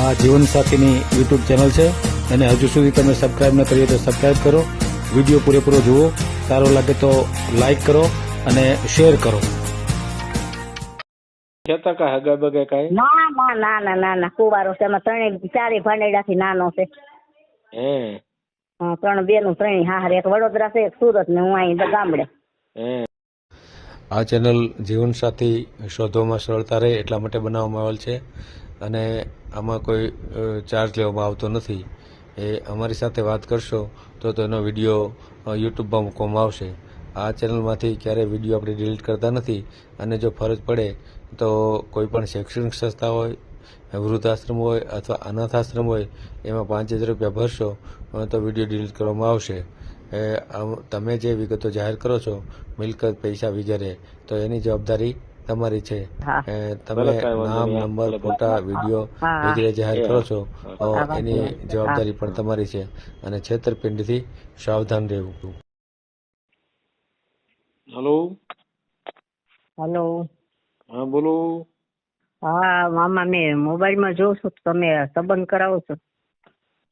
આ જીવનસાથીની YouTube channel છે અને હજુ સુધી તમે સબસ્ક્રાઇબ ન કરી હોય તો સબસ્ક્રાઇબ કરો. વિડીયો પૂરેપૂરો જુઓ, સારો લાગે તો લાઈક કરો અને શેર કરો. કહેતા કા હગા બગા કાંઈ? ના કુવારો છે. એમાં ત્રણે ચારે ભાંડેડાથી નાનો છે. હે હા, 3 બેનું 3 હાહર, એક વડોદરા છે, એક સુરત ને હું અહીં ગામડે. આ ચેનલ જીવનસાથી શોધવામાં સરળતા રહે એટલા માટે બનાવવામાં આવેલ છે અને આમાં કોઈ ચાર્જ લેવામાં આવતો નથી. એ અમારી સાથે વાત કરશો તો તેનો વિડીયો યુટ્યુબમાં મૂકવામાં આવશે. આ ચેનલમાંથી ક્યારેય વિડીયો આપણે ડિલીટ કરતા નથી અને જો ફરજ પડે તો કોઈ પણ શૈક્ષણિક સંસ્થા હોય, વૃદ્ધાશ્રમ હોય અથવા અનાથાશ્રમ હોય એમાં 5000 રૂપિયા ભરશો તો વિડીયો ડિલીટ કરવામાં આવશે. તમે જે વિગતો જાહેર કરો છો, મિલકત, પૈસા વગેરે, તો એની જવાબદારી તમારી છે. તમે નામ, નંબર, ફોટા, વિડીયો વગેરે જાહેર કરો છો તો એની જવાબદારી પણ તમારી છે અને છેતરપિંડીથી સાવધાન રહેવું. હેલો. હા, બોલો. હા મામા, મેં મોબાઈલમાં જોઉં છું તમે સંબંધ કરાવો છો.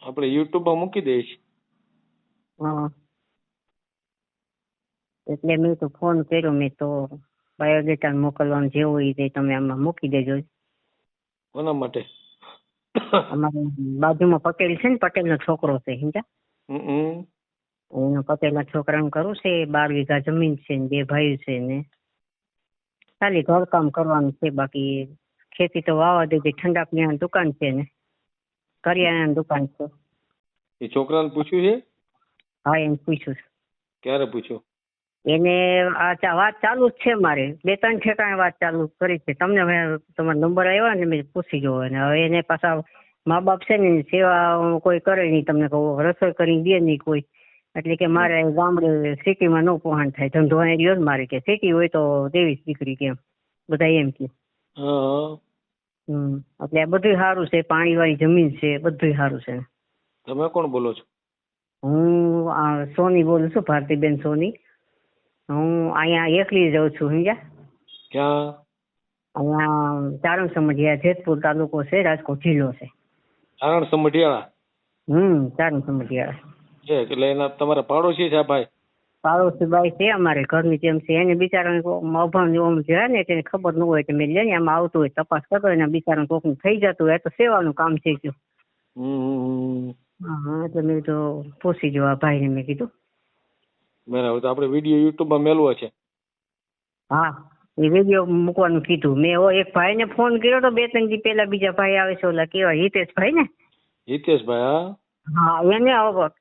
આપણે યુટ્યુબમાં મૂકી દઈશ. હા, એટલે મેં તો ફોન કર્યો. મેં તો બાયોડેટા મોકલવાનું જે હોય તે તમે આમાં મૂકી દેજો. કોના માટે? અમારે બાજુમાં પટેલ છે ને, પટેલનો છોકરો છે સમજ્યા. એનો પટેલના છોકરાનું કરવું છે. 12 વીઘા જમીન છે ને 2 ભાઈ છે ને ખાલી ઘરકામ કરવાનું છે. બાકી ખેતી તો વાવા દીધી. ઠંડા પીણાની દુકાન છે ને કરિયાણાની દુકાન છે. એ છોકરાને પૂછ્યું છે? હા, એને પૂછ્યું. ક્યારે પૂછ્યું? એને આ વાત ચાલુ જ છે. મારે 2-3 ઠેકાણે વાત ચાલુ કરી છે. તમને તમારો નંબર આવ્યો ને મેં પૂછી જોવો. અને હવે એને પાછા મા બાપ છે ને સેવા કોઈ કરે નહીં. તમને કહું, રસોઈ કરી દે નહીં કોઈ. એટલે કે મારે ગામડે સિટીમાં ન પહોંચ થાય. ધંધો અહીં રહ્યો ને મારે, કે સિટી હોય તો દેવી દીકરી કેમ બધા એમ કે. એટલે આ બધું સારું છે. પાણીવાળી જમીન છે, બધું સારું છે. તમે કોણ બોલો છો? હું સોની બોલું છું, ભારતીબેન સોની. હું અહીંયા એકલી જાઉં છું સમજ્યા. ક્યાં? અહીંયા ચારણ સમઢિયા, જેતપુર તાલુકો છે, રાજકોટ જિલ્લો છે. ચારણ સમઢિયાળા? ચારણ સમઢિયાળા છે. એટલે એના તમારા પાડોશી છે આ ભાઈ? પાડોશી ભાઈ છે અમારે, ઘરની જેમ છે. એને બિચારાને અભાવ છે ને, તેને ખબર ન હોય કે મેં લે ને આમાં આવતું હોય તપાસ કરતો. એના બિચારાને કોકનું થઈ જતું હોય તો સેવાનું કામ થઈ ગયું. હા, એટલે મેં તો પૂછી જો આ ભાઈને મેં કીધું. બરાબર. તો આપણે વિડીયો યુટ્યુબમાં મેલવો છે? હા, એ વિડીયો મૂકવાનું કીધું. મેં એક ભાઈને ફોન કર્યો તો 2-3 દી પહેલા. બીજા ભાઈ આવે છે, ઓલા કેવા હિતેશભાઈ ને? હિતેશભાઈ? હા, એને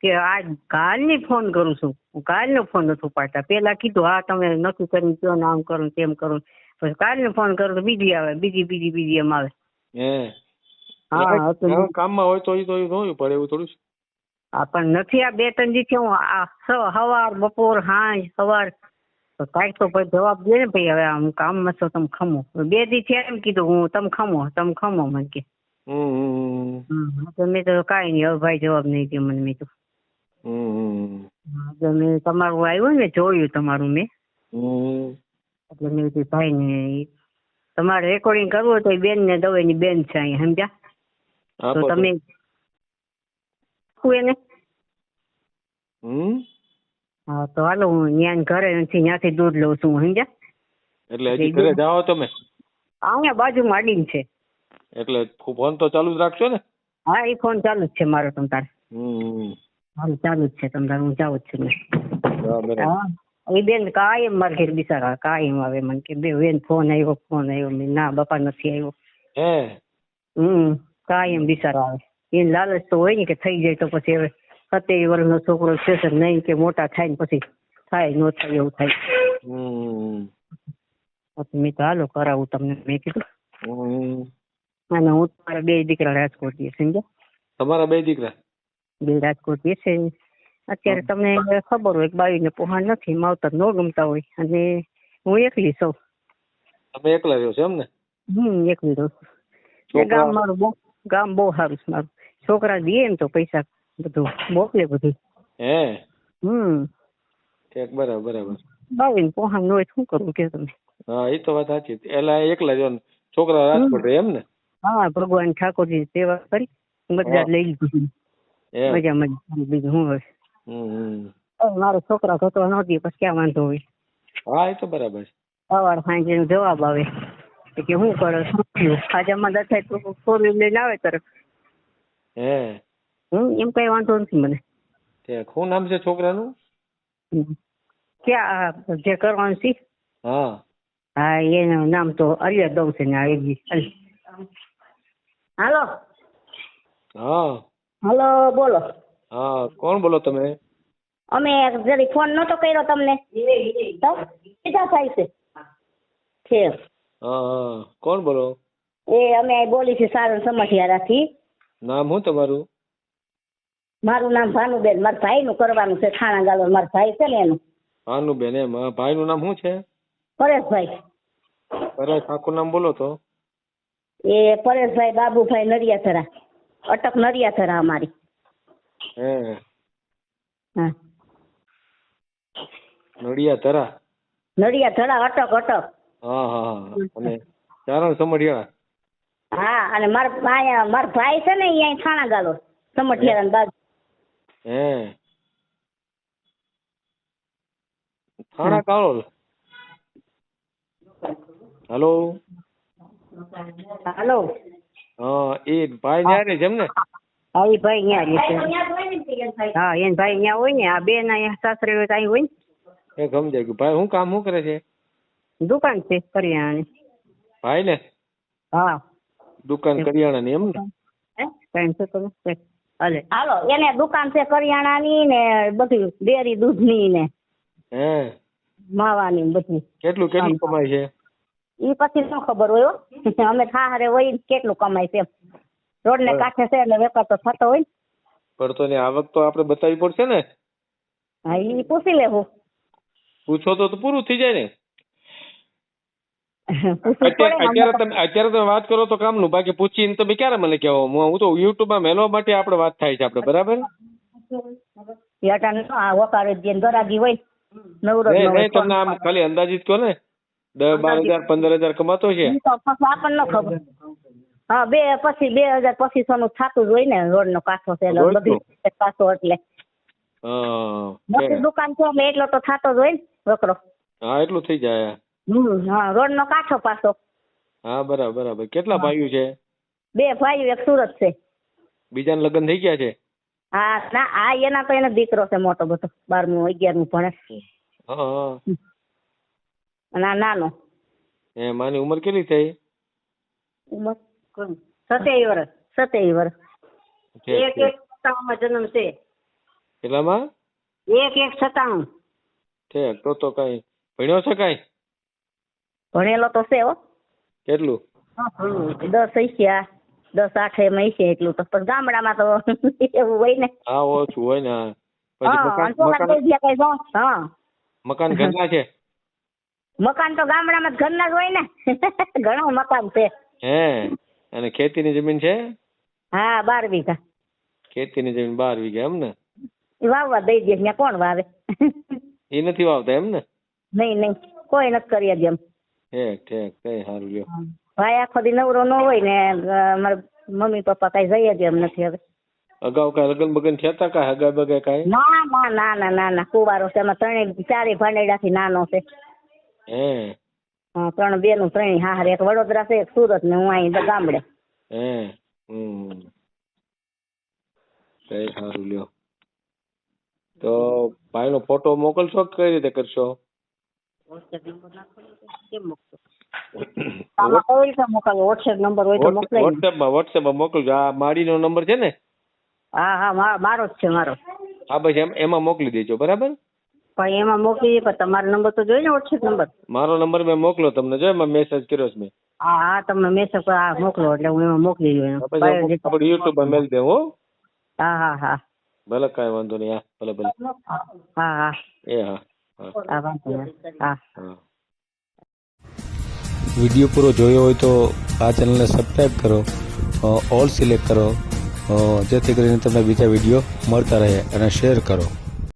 કે આજ કાલની ફોન કરું છું. કાલનો ફોન નથી ઉપાડતા. પેલા કીધું હા તમે નક્કી કરીને કયો ને, આમ કરું તેમ કરું. પછી કાલનો ફોન કરું તો બીજી આવે, બીજી એમ આવે. હા, કામમાં હોય તો જોયું પડે એવું થોડું. હા, પણ નથી. આ 2-3 દી થી હું સવાર, બપોર, સાંજ, સવાર કાંઈક તો ભાઈ જવાબ દે ને ભાઈ. હવે આમ કામમાં છો તમે ખમો. 2 દી થી એમ કીધું હું તમે ખમો મને કે. મેં તો કાંઈ નહીં, હવે ભાઈ જવાબ નહીં દે મને. મેં તો મેં તમારું આવ્યું ને, જોયું તમારું મેં. એટલે મેં કીધું ભાઈ ને તમારે રેકોર્ડિંગ કરવું હોય તો બેન ને દવે ની બેન છે અહીંયા સમજ્યા. તો તમે એને હા તો હાલો, હું ત્યાં ઘરે નથી, ત્યાંથી દૂધ લઉં છું સમજ્યા. એટલે હજી ઘરે જાઓ તમે? અહીંયા બાજુમાં અડીને છે. એટલે ફોન તો ચાલુ જ રાખશો ને? હા, એ ફોન ચાલુ જ છે મારો. તમ તારે હાલ ચાલુ જ છે. તમ તારે હું જાઉં જ છું. હા, એ બેન કાયમ મારે ઘેર બિચારા કાયમ આવે. મને કે બેન ફોન આવ્યો. ના બાપા નથી આવ્યો. કાયમ બિચારા આવે. એને લાલચ તો હોય ને કે થઈ જાય તો પછી હવે 27 વર્ષનો છોકરો છે નહીં કે મોટા થાય ને પછી થાય ન થાય એવું થાય. મેં તો હાલો કરાવું તમને મેં કીધું. અને હું તમારા 2 દીકરા રાજકોટ છે સમજ્યા. તમારા 2 દીકરા? 2 રાજકોટ છે. અત્યારે તમને ખબર હોય કે બાવીને પોહાણ નથી, માવતર ન ગમતા હોય, અને હું એકલી છું. તમે એકલા રહ્યો છો એમ ને? એકલી રહું છું. ગામ મારું ગામ બહુ સારું છે મારું. છોકરા દે એમ તો પૈસા બધું મોકલે બધું. બરાબર. બાવીને પોહાણ હોય શું કરવું કે તમે? હા, એ તો વાત સાચી. એટલે એકલા રહ્યો, છોકરા રાજકોટ રહે એમ ને? હા ભગવાન ઠાકોરજી સેવા કરી બધા લઈ લીધું મજા મજા બીજું શું હોય. મારો છોકરા ઘટવા ન દે પછી ક્યાં વાંધો હોય. હા એ તો બરાબર છે. સવાર સાંજે નો જવાબ આવે કે શું કરો શું થયું ખાજામાં દસાય તો 4 વ્હીલ લઈને આવે તરફ. એમ કઈ વાંધો નથી મને. શું નામ છે છોકરાનું? ક્યાં જે કરવાનું છે? હા એનું નામ તો અલિયા દઉં છે ને હાલો. હાલો બોલો. હા કોણ બોલો તમે? અમે જરી ફોન નતો કર્યો તમને. સીધા થાય છે. કોણ બોલો? એ અમે બોલી છે સારણ સમઢિયારાથી. નામ શું તમારું? મારું નામ ભાનુબેન. મારા ભાઈ નું કરવાનું છે થાણા ગાલો. મારા ભાઈ છે ને એનું. ભાનુબેન એમ. ભાઈ નું નામ શું છે? પરેશભાઈ. પરેશ આખું નામ બોલો તો. એ પરેશભાઈ બાબુભાઈ નરિયાથરા. અટક નરિયાથરા અમારી. હા નડિયાધરા. નડિયાથરા અટક અટક. હા અને ચારણ સમઢિયાળા. હા અને મારા ભાઈ છે ને અહીંયા થાણા ગાલો સમઢિયાળા બાજુ. થાણા ગાલો. હાલો. હાલો. એ ભાઈ ન્યા રે છે એમ ને? હા એ ભાઈ ન્યા રે છે. હા એને ભાઈ ન્યા હોય ને. આ બેન અહીંયા સાસરે હોય ત્યાં હોય ને. એ સમજાય ગયું. ભાઈ શું કામ શું કરે છે? દુકાન છે કરિયાણાની. ભાઈ ને? હા દુકાન કરિયાણાની એમ ને? કઈ છે તમે? હાલો એને દુકાન છે કરિયાણાની ને બધી ડેરી દૂધની ને માવાની બધી. કેટલું કમાય છે? ઈ પછી ન ખબર હોય. અમે થાહરે હોય કેટલું કમાય છે. રોડ ને કાંઠે છે એટલે વેપાર તો થતો હોય. પણ તો એની આવક તો આપણે બતાવવી પડશે ને. હા ઈ પૂછી લેવું. પૂછો તો પૂરું થઈ જાય ને. અત્યારે તમે વાત કરો તો કામનું. બાકી પૂછીને તમે ક્યારે મને કહો? હું તો યુટ્યુબ માં મેલવા માટે આપણે વાત થાય છે આપણે બરાબર. તમને આમ ખાલી અંદાજિત કહો ને. 10-12,000 15,000 કમાતો છે? આપણને ખબર. હા પછી 2,000-2500 નું થતું જ હોય ને. રોડ નો કાંઠો છે બધું કાંઠો એટલે દુકાન છે એટલો તો થતો જ હોય ને વકરો. હા એટલું થઈ જાય. હા રોડ નો કાંઠો પાછો. હા બરાબર. કેટલા ભાઈઓ છે? 2 ભાઈઓ એક સુરત છે. બીજા લગ્ન થઈ ગયા છે? હા ના આ એના તો એનો દીકરો છે મોટો બધો 12મું 11મું ભણે. અને આ નાનો. માની ઉંમર કેટલી થઈ? ઉંમર 27 વર્ષ. 27 વર્ષ. એક 97 જન્મ છે. કેટલામાં? 97. ઠીક. તો કઈ ભણ્યો છે કઈ? ભણેલો તો છે હો. કેટલું? 10 શીખ્યા 10-8 એમાં છે એટલું તો. પણ ગામડામાં તો એવું હોય ને. હા ઓછું હોય ને. મકાન ઘરના છે? મકાન તો ગામડામાં ઘરના જ હોય ને. ઘણું મકાન છે. અને ખેતીની જમીન છે? હા 12 વીઘા. ખેતીની જમીન 12 વીઘા એમ ને? વાવવા દઈ દે. ત્યાં કોણ વાવે? એ નથી વાવતા એમ ને? નહીં કોઈ નથી કરી દે એમ. ઠીક. કઈ સારું લ્યો. ભાઈ આખો દી નવરો ન હોય ને. મારા મમ્મી પપ્પા કઈ જઈએ જ એમ નથી હવે. અગાઉ કઈ લગન બગન થયા કા? હગા બગા કઈ? ના કુવારો છે. એમાં 3-4 ભાંડેડાથી નાનો છે. હા 3 બેનું 3 હારે. એક વડોદરા છે એક સુરત ને હું અહીં ગામડે. કઈ સારું લ્યો. તો ભાઈ નો ફોટો મોકલશો કઈ રીતે કરશો? વોટ્સએપ નંબર હોય તો મોકલાય. વોટ્સએપમાં મોકલજો. આ માડીનો નંબર છે ને? હા મારો જ છે મારો. હા બસ એમાં મોકલી દેજો બરાબર. પણ એમાં મોકલી પણ તમારો નંબર તો જોઈએ ને વોટ્સએપ નંબર. મારો નંબર મેં મોકલો તમને. જો એમાં મેસેજ કર્યો છે મેં. હા તમે મેસેજ મોકલો એટલે હું એમાં મોકલી દઉં. આપણે યુટ્યુબ પર મેલ દે હો. હા ભલે કઈ વાંધો નહીં. ભલે. હા વિડીયો પૂરો જોયો હોય તો આ ચેનલને સબસ્ક્રાઈબ કરો, ઓલ સિલેક્ટ કરો, જેથી કરીને તમને બીજા વિડીયો મળતા રહે અને શેર કરો.